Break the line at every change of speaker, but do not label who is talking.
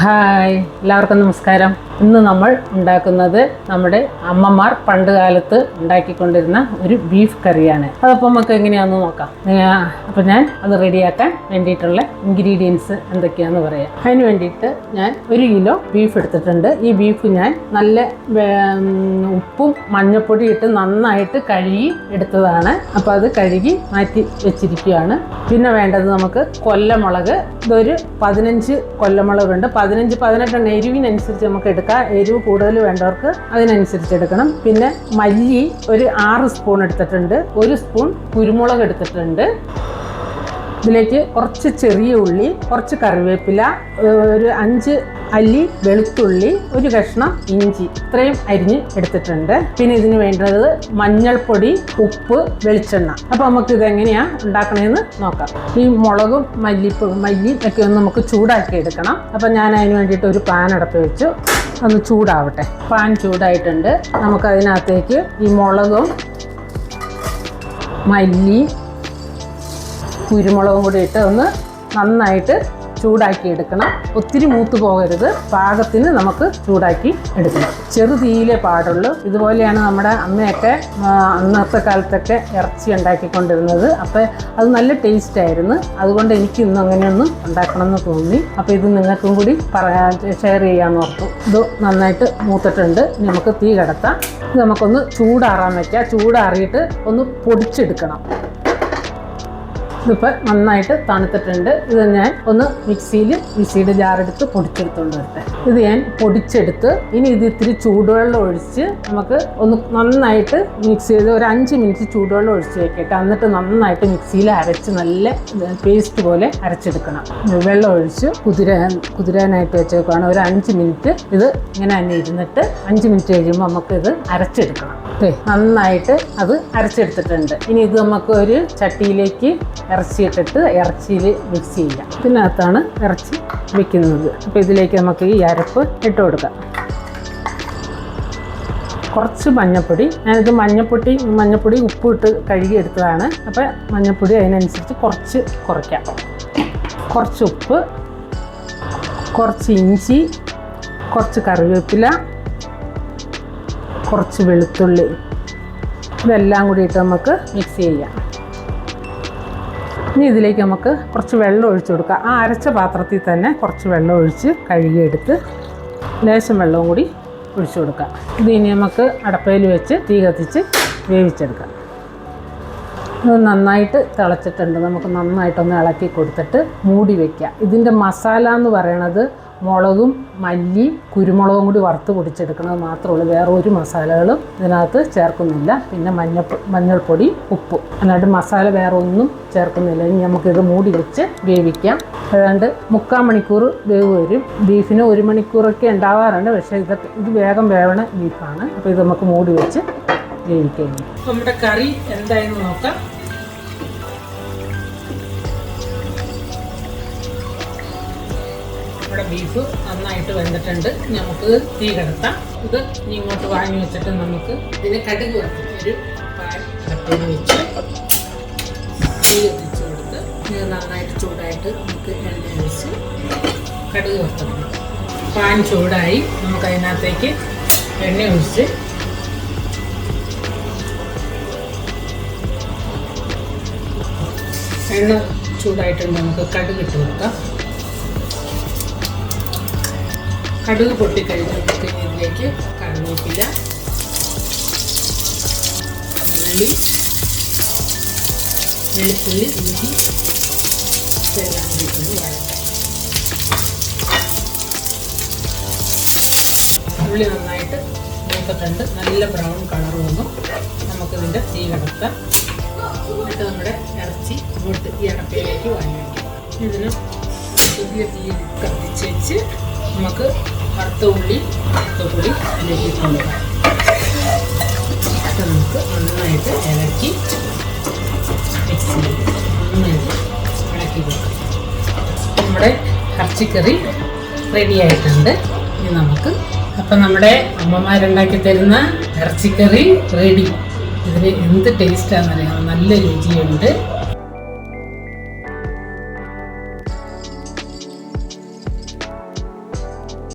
Hi, എല്ലാവർക്കും നമസ്കാരം. ഇന്ന് നമ്മൾ ഉണ്ടാക്കുന്നത് നമ്മുടെ അമ്മമാർ പണ്ട് കാലത്ത് ഉണ്ടാക്കിക്കൊണ്ടിരുന്ന ഒരു ബീഫ് കറിയാണ്. അതപ്പോൾ നമുക്ക് എങ്ങനെയാണെന്ന് നോക്കാം. അപ്പോൾ ഞാൻ അത് റെഡിയാക്കാൻ വേണ്ടിയിട്ടുള്ള ഇൻഗ്രീഡിയൻസ് എന്തൊക്കെയാണെന്ന് പറയാം. അതിന് വേണ്ടിയിട്ട് ഞാൻ 1 കിലോ ബീഫ് എടുത്തിട്ടുണ്ട്. ഈ ബീഫ് ഞാൻ നല്ല ഉപ്പും മഞ്ഞൾപ്പൊടി ഇട്ട് നന്നായിട്ട് കഴുകി എടുത്തതാണ്. അപ്പോൾ അത് കഴുകി മാറ്റി വെച്ചിരിക്കുകയാണ്. പിന്നെ വേണ്ടത് നമുക്ക് കൊല്ലമുളക്. ഇതൊരു 15 കൊല്ലമുളകുണ്ട്. 15-18 എരിവിനനുസരിച്ച് നമുക്ക് എടുക്കാം. എരിവ് കൂടുതൽ വേണ്ടവർക്ക് അതിനനുസരിച്ച് എടുക്കണം. പിന്നെ മല്ലി ഒരു 6 സ്പൂൺ എടുത്തിട്ടുണ്ട്. 1 സ്പൂൺ കുരുമുളക് എടുത്തിട്ടുണ്ട്. ഇതിലേക്ക് കുറച്ച് ചെറിയ ഉള്ളി, കുറച്ച് കറിവേപ്പില, ഒരു 5 അല്ലി വെളുത്തുള്ളി, ഒരു കഷ്ണം ഇഞ്ചി, ഇത്രയും അരിഞ്ഞ് എടുത്തിട്ടുണ്ട്. പിന്നെ ഇതിന് വേണ്ടത് മഞ്ഞൾപ്പൊടി, ഉപ്പ്, വെളിച്ചെണ്ണ. അപ്പോൾ നമുക്ക് ഇതെങ്ങനെയാണ് ഉണ്ടാക്കണമെന്ന് നോക്കാം. ഈ മുളകും മല്ലിയും ഒക്കെ ഒന്ന് നമുക്ക് ചൂടാക്കി എടുക്കണം. അപ്പം ഞാൻ അതിന് വേണ്ടിയിട്ട് ഒരു പാൻ അടുപ്പ് വെച്ചു. ഒന്ന് ചൂടാവട്ടെ. പാൻ ചൂടായിട്ടുണ്ട്. നമുക്കതിനകത്തേക്ക് ഈ മുളകും മല്ലി കുരുമുളകും കൂടി ഇട്ട് ഒന്ന് നന്നായിട്ട് ചൂടാക്കി എടുക്കണം. ഒത്തിരി മൂത്ത് പോകരുത്. പാകത്തിന് നമുക്ക് ചൂടാക്കി എടുക്കണം. ചെറുതീയിലേ പാടുള്ളൂ. ഇതുപോലെയാണ് നമ്മുടെ അമ്മയൊക്കെ അന്നത്തെ കാലത്തൊക്കെ ഇറച്ചി ഉണ്ടാക്കിക്കൊണ്ടിരുന്നത്. അപ്പോൾ അത് നല്ല ടേസ്റ്റ് ആയിരുന്നു. അതുകൊണ്ട് എനിക്ക് ഇന്ന് അങ്ങനെയൊന്നും ഉണ്ടാക്കണമെന്ന് തോന്നി. അപ്പോൾ ഇത് നിങ്ങൾക്കും കൂടി ഷെയർ ചെയ്യാമെന്ന് ഓർത്തു. ഇത് നന്നായിട്ട് മൂത്തിട്ടുണ്ട്. ഇനി നമുക്ക് തീ കിടത്താം. ഇത് നമുക്കൊന്ന് ചൂടാറാൻ വയ്ക്കാം. ചൂടാറിയിട്ട് ഒന്ന് പൊടിച്ചെടുക്കണം. ഇതിപ്പോൾ നന്നായിട്ട് തണുത്തിട്ടുണ്ട്. ഇത് ഞാൻ ഒന്ന് മിക്സിയുടെ ജാറെടുത്ത് പൊടിച്ചെടുത്തുകൊണ്ട് വരട്ടെ. ഇത് ഞാൻ പൊടിച്ചെടുത്ത് ഇനി ഇത് ഇത്തിരി ചൂടുവെള്ളം ഒഴിച്ച് നമുക്ക് ഒന്ന് നന്നായിട്ട് മിക്സ് ചെയ്ത് ഒരു 5 മിനിറ്റ് ചൂടുവെള്ളം ഒഴിച്ച് വെക്കട്ടെ. എന്നിട്ട് നന്നായിട്ട് മിക്സിയിൽ അരച്ച് നല്ല പേസ്റ്റ് പോലെ അരച്ചെടുക്കണം. വെള്ളം ഒഴിച്ച് കുതിരാനായിട്ട് വെച്ചേക്കാണ്. ഒരു 5 മിനിറ്റ് ഇത് ഇങ്ങനെ തന്നെ ഇരുന്നിട്ട് 5 മിനിറ്റ് കഴിയുമ്പോൾ നമുക്കിത് അരച്ചെടുക്കണം. നന്നായിട്ട് അത് അരച്ചെടുത്തിട്ടുണ്ട്. ഇനി ഇത് നമുക്ക് ഒരു ചട്ടിയിലേക്ക് ഇറച്ചി ഇട്ടിട്ട് ഇറച്ചിയിൽ മിക്സ് ചെയ്യാം. ഇതിനകത്താണ് ഇറച്ചി വെക്കുന്നത്. അപ്പോൾ ഇതിലേക്ക് നമുക്ക് ഈ അരപ്പ് ഇട്ട് കൊടുക്കാം. കുറച്ച് മഞ്ഞൾപ്പൊടി. ഞാനിത് മഞ്ഞൾപ്പൊടി ഉപ്പിട്ട് കഴുകി എടുത്തതാണ്. അപ്പോൾ മഞ്ഞൾപ്പൊടി അതിനനുസരിച്ച് കുറച്ച് കുറയ്ക്കാം. കുറച്ച് ഉപ്പ്, കുറച്ച് ഇഞ്ചി, കുറച്ച് കറിവേപ്പില, കുറച്ച് വെളുത്തുള്ളി, ഇതെല്ലാം കൂടി ഇട്ട് നമുക്ക് മിക്സ് ചെയ്യാം. ഇനി ഇതിലേക്ക് നമുക്ക് കുറച്ച് വെള്ളം ഒഴിച്ച് കൊടുക്കാം. ആ അരച്ച പാത്രത്തിൽ തന്നെ കുറച്ച് വെള്ളം ഒഴിച്ച് കഴുകിയെടുത്ത് ലേശം വെള്ളവും കൂടി ഒഴിച്ചു കൊടുക്കാം. ഇത് ഇനി നമുക്ക് അടപ്പയിൽ വെച്ച് തീ കത്തിച്ച് വേവിച്ചെടുക്കാം. ഇത് നന്നായിട്ട് തിളച്ചിട്ടുണ്ട്. നമുക്ക് നന്നായിട്ടൊന്ന് ഇളക്കി കൊടുത്തിട്ട് മൂടി വയ്ക്കാം. ഇതിൻ്റെ മസാല എന്ന് പറയണത് മുളകും മല്ലി കുരുമുളകും കൂടി വറുത്ത് പൊടിച്ചെടുക്കുന്നത് മാത്രമേ ഉള്ളൂ. വേറെ ഒരു മസാലകളും ഇതിനകത്ത് ചേർക്കുന്നില്ല. പിന്നെ മഞ്ഞൾപ്പൊടി, ഉപ്പ്, അല്ലാണ്ട് മസാല വേറെ ഒന്നും ചേർക്കുന്നില്ല. ഇനി നമുക്കിത് മൂടി വെച്ച് വേവിക്കാം. ഏതാണ്ട് 3/4 മണിക്കൂർ വേവ് വരും. ബീഫിന് 1 മണിക്കൂറൊക്കെ ഉണ്ടാവാറുണ്ട്. പക്ഷേ ഇത് വേഗം വേവണ ബീഫാണ്. അപ്പോൾ ഇത് നമുക്ക് മൂടി വെച്ച് വേവിക്കാം. നമ്മുടെ കറി എന്തായെന്ന് നോക്കാം. നമ്മുടെ ബീഫ് നന്നായിട്ട് വെന്തിട്ടുണ്ട്. നമുക്ക് തീ കിടത്താം. ഇത് ഇങ്ങോട്ട് വാങ്ങി വെച്ചിട്ട് നമുക്ക് ഇതിനെ കടുക് വറുക്കും. ഒരു പാൻ അടുപ്പിൽ വെച്ച് തീ കത്തിച്ച് കൊടുത്ത് ഇത് നന്നായിട്ട് ചൂടായിട്ട് നമുക്ക് എണ്ണ ഒഴിച്ച് കടുക് വറുക്കണം. പാൻ ചൂടായി. നമുക്ക് അതിനകത്തേക്ക് എണ്ണ ഒഴിച്ച് എണ്ണ ചൂടായിട്ടുണ്ട്. നമുക്ക് കടുക് ഇട്ട് കൊടുക്കാം. കടുക് പൊട്ടിക്കഴിഞ്ഞ് നമുക്ക് ഇതിലേക്ക് കറിവേപ്പില, ഉള്ളി, വെളുത്തുള്ളി, ഇഞ്ചി ഇതെല്ലാം കൂടി വഴറ്റാം. ഉള്ളി നന്നായിട്ട് മൂത്തിട്ടുണ്ട്. നല്ല ബ്രൗൺ കളർ വന്നു. നമുക്കിതിൻ്റെ തീ കടത്താം. എന്നിട്ട് നമ്മുടെ ഇറച്ചി ഇങ്ങോട്ട് ഈ അടപ്പയിലേക്ക് വാങ്ങി വയ്ക്കാം. ഇതിന് പുതിയ തീ കത്തിച്ച് വെച്ച് നമുക്ക് വറുത്ത ഉള്ളി വറുത്തപ്പൊടി ഇതിലേക്ക് കൊണ്ടുപോകാം. നമുക്ക് നന്നായിട്ട് ഇളക്കി മിക്സ് ചെയ്ത് നന്നായിട്ട് ഇളക്കി കൊടുക്കാം. നമ്മുടെ ഇറച്ചിക്കറി റെഡി ആയിട്ടുണ്ട്. ഇനി നമുക്ക് അപ്പം നമ്മുടെ അമ്മമാരുണ്ടാക്കി തരുന്ന ഇറച്ചിക്കറി റെഡി. ഇതിന് എന്ത് ടേസ്റ്റാണെന്നറിയാം. നല്ല രുചിയുണ്ട്.